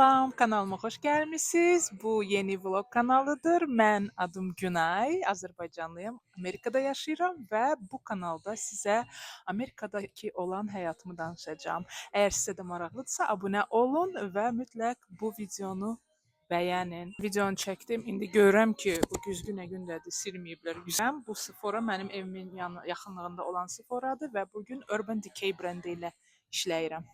Salam, kanalıma xoş gəlmisiniz. Bu yeni vlog kanalıdır. Mən adım Günay, Azərbaycanlıyam. Amerikada yaşayıram və bu kanalda sizə Amerikadakı olan həyatımı danışacağam. Əgər sizə də maraqlıdırsa, abunə olun və mütləq bu videonu bəyənin. Videonu çəkdim. İndi görürəm ki, bu güzgü nə gündədir, silməyiblər. Güzəm. Bu Sephora mənim evimin yaxınlığında olan Sephoradır və bu gün Urban Decay brendi ilə işləyirəm.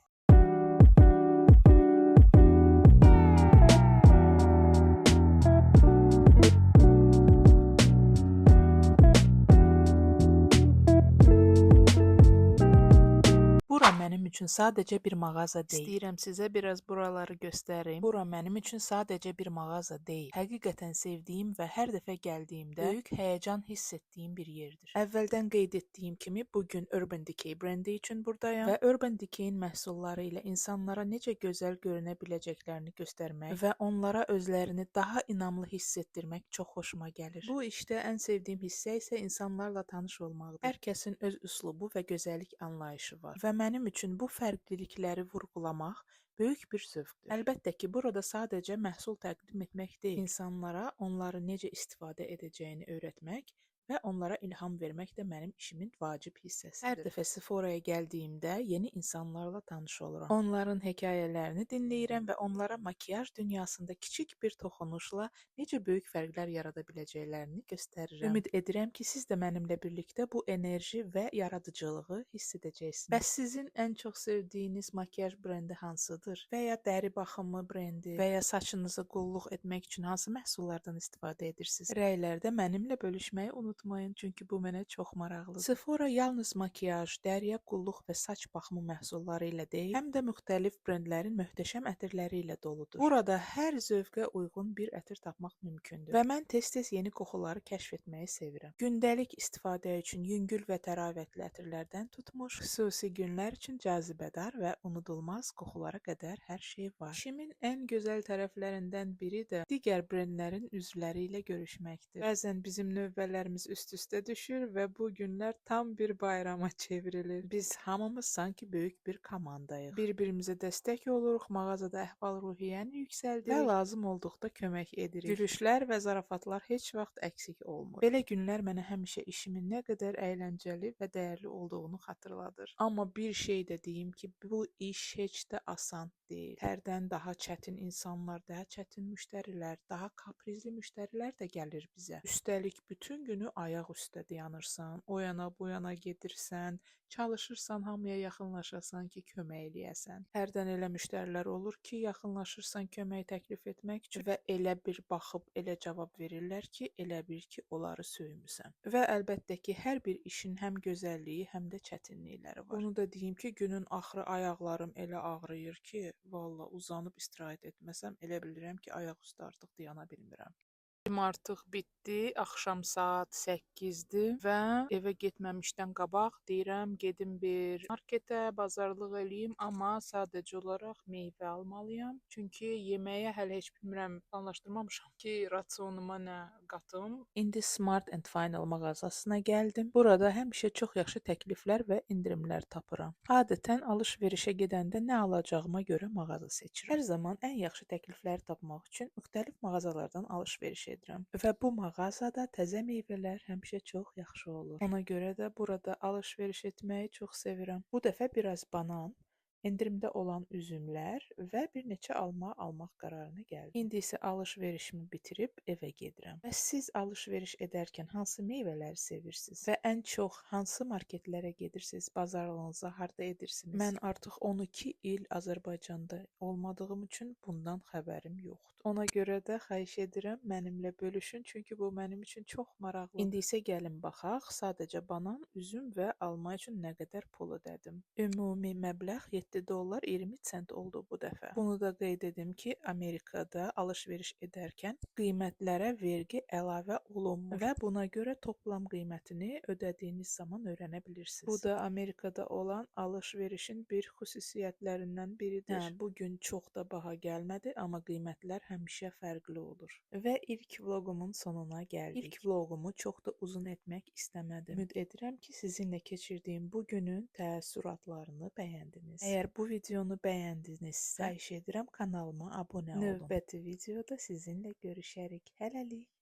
Bura mənim üçün sadəcə bir mağaza deyil. İstəyirəm sizə biraz buraları göstərim. Bura mənim üçün sadəcə bir mağaza deyil. Həqiqətən sevdiyim və hər dəfə gəldiyimdə böyük həyəcan hiss etdiyim bir yerdir. Əvvəldən qeyd etdiyim kimi bu gün Urban Decay brendi üçün burdayam və Urban Decay-in məhsulları ilə insanlara necə gözəl görünə biləcəklərini göstərmək və onlara özlərini daha inamlı hiss etdirmək çox xoşuma gəlir. Bu işdə ən sevdiyim hissə isə insanlarla tanış olmaqdır. Hər kəsin öz üslubu və gözəllik anlayışı var və mənim üçün bu fərqlilikləri vurğulamaq böyük bir zövqdür. Əlbəttə ki, burada sadəcə məhsul təqdim etmək deyil, insanlara onları necə istifadə edəcəyini öyrətmək və onlara ilham vermək də mənim işimin vacib hissəsidir. Hər dəfə Sephora'ya gəldiyimdə yeni insanlarla tanış oluram. Onların hekayələrini dinləyirəm və onlara makiyaj dünyasında kiçik bir toxunuşla necə böyük fərqlər yarada biləcəklərini göstərirəm. Ümid edirəm ki, siz də mənimlə birlikdə bu enerji və yaradıcılığı hiss edəcəksiniz. Bəs sizin ən çox sevdiyiniz makiyaj brendi hansıdır? Və ya dəri baxımı brendi və ya saçınızı qulluq etmək üçün hansı məhsullardan istifadə edirsiniz? Rəylərdə mənimlə bölüşməyi unutmayın, çünki bu mənə çox maraqlıdır. Sephora yalnız makiyaj, dəriyə qulluq və saç baxımı məhsulları ilə deyil, həm də müxtəlif brendlərin möhtəşəm ətirləri ilə doludur. Burada hər zövqə uyğun bir ətir tapmaq mümkündür və mən tez-tez yeni qoxuları kəşf etməyi sevirəm. Gündəlik istifadə üçün yüngül və təravətli ətirlərdən tutmuş, xüsusi günlər üçün cazibədar və unudulmaz qoxulara qədər hər şey var. İşimin ən gözəl tərəflərindən biri də digər brendlərin üzvləri ilə görüşməkdir. Bəzən bizim növbələrimiz üst-üstə düşür və bu günlər tam bir bayrama çevrilir. Biz hamımız sanki böyük bir komandayıq. Bir-birimizə dəstək oluruq, mağazada əhval-ruhiyyəni yüksəldirik və lazım olduqda kömək edirik. Gülüşlər və zarafatlar heç vaxt əksik olmur. Belə günlər mənə həmişə işimin nə qədər əyləncəli və dəyərli olduğunu xatırladır. Amma bir şey də deyim ki, bu iş heç də asan deyil. Hərdən daha çətin insanlar, daha çətin müştərilər, daha kaprizli müştərilər də gəlir bizə. Üstəlik bütün günü ayaq üstə dayanırsan, o yana bu yana gedirsən, çalışırsan hamıya yaxınlaşasan ki, kömək eləyəsən. Hərdən elə müştərilər olur ki, yaxınlaşırsan kömək təklif etmək üçün və elə bir baxıb elə cavab verirlər ki, elə bil ki, onları söymüsən. Və əlbəttə ki, hər bir işin həm gözəlliyi, həm də çətinlikləri var. Bunu da deyim ki, günün axırı ayaqlarım elə ağrıyır ki, valla uzanıb istirahət etməsəm elə bilirəm ki, ayaq üstə artıq dayana bilmirəm. Artıq bitdi, axşam saat 8-dir və evə getməmişdən qabaq deyirəm gedim bir marketə, bazarlıq eləyim, amma sadəcə olaraq meyvə almalıyam. Çünki yeməyə hələ heç bilmirəm, planlaşdırmamışam ki, rasionuma nə qatım. İndi Smart and Final mağazasına gəldim. Burada həmişə çox yaxşı təkliflər və endirimlər tapıram. Adətən alış-verişə gedəndə nə alacağıma görə mağaza seçirəm. Hər zaman ən yaxşı təklifləri tapmaq üçün müxtəlif mağazalardan alış-veriş edirəm. Və bu mağazada təzə meyvələr həmişə çox yaxşı olur. Ona görə də burada alış-veriş etməyi çox sevirəm. Bu dəfə biraz banan, endirimdə olan üzümlər və bir neçə alma almaq qərarına gəldim. İndi isə alış-verişimi bitirib evə gedirəm. Və siz alış-veriş edərkən hansı meyvələri sevirsiniz? Və ən çox hansı marketlərə gedirsiniz? Bazarlığınızı harda edirsiniz? Mən artıq 12 il Azərbaycanda olmadığım üçün bundan xəbərim yoxdur. Ona görə də xahiş edirəm mənimlə bölüşün, çünki bu mənim üçün çox maraqlıdır. İndi isə gəlin baxaq, sadəcə banan, üzüm və alma üçün nə qədər pul ödədim. Ümumi məbləğ $7.20 oldu bu dəfə. Bunu da qeyd edim ki, Amerikada alış-veriş edərkən qiymətlərə vergi əlavə olunmur və buna görə toplam qiymətini ödədiyiniz zaman öyrənə bilirsiniz. Bu da Amerikada olan alış-verişin bir xüsusiyyətlərindən biridir. Bugün çox da baha gəlmədi, amma qiymətlər həmişə fərqli olur. Və ilk vlogumun sonuna gəldik. İlk vlogumu çox da uzun etmək istəmədim. Ümid edirəm ki, sizinlə keçirdiyim bu günün təəssüratlarını bəyəndiniz. Əgər Əgər bu videonu bəyəndinizsə, xahiş edirəm kanalıma abunə olun. Növbəti videoda sizinlə görüşərik. Hələlik.